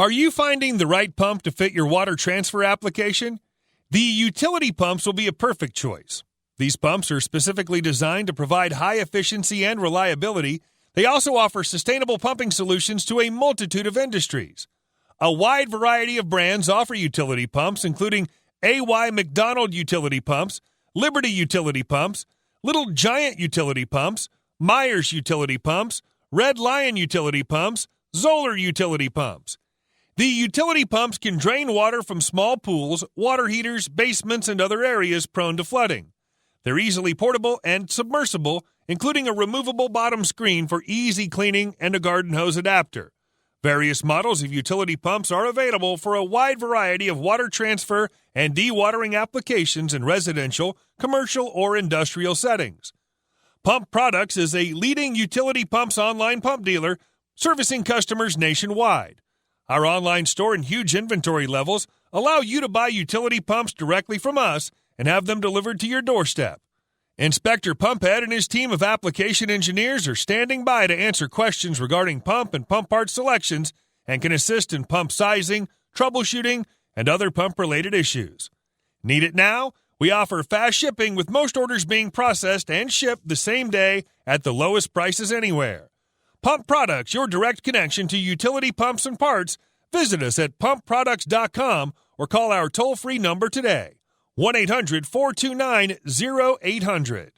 Are you finding the right pump to fit your water transfer application? The utility pumps will be a perfect choice. These pumps are specifically designed to provide high efficiency and reliability. They also offer sustainable pumping solutions to a multitude of industries. A wide variety of brands offer utility pumps, including AY McDonald utility pumps, Liberty utility pumps, Little Giant utility pumps, Myers utility pumps, Red Lion utility pumps, Zoller utility pumps. The utility pumps can drain water from small pools, water heaters, basements, and other areas prone to flooding. They're easily portable and submersible, including a removable bottom screen for easy cleaning and a garden hose adapter. Various models of utility pumps are available for a wide variety of water transfer and dewatering applications in residential, commercial, or industrial settings. Pump Products is a leading utility pumps online pump dealer servicing customers nationwide. Our online store and huge inventory levels allow you to buy utility pumps directly from us and have them delivered to your doorstep. Inspector Pumphead and his team of application engineers are standing by to answer questions regarding pump and pump part selections and can assist in pump sizing, troubleshooting, and other pump-related issues. Need it now? We offer fast shipping, with most orders being processed and shipped the same day at the lowest prices anywhere. Pump Products, your direct connection to utility pumps and parts. Visit us at pumpproducts.com or call our toll-free number today, 1-800-429-0800.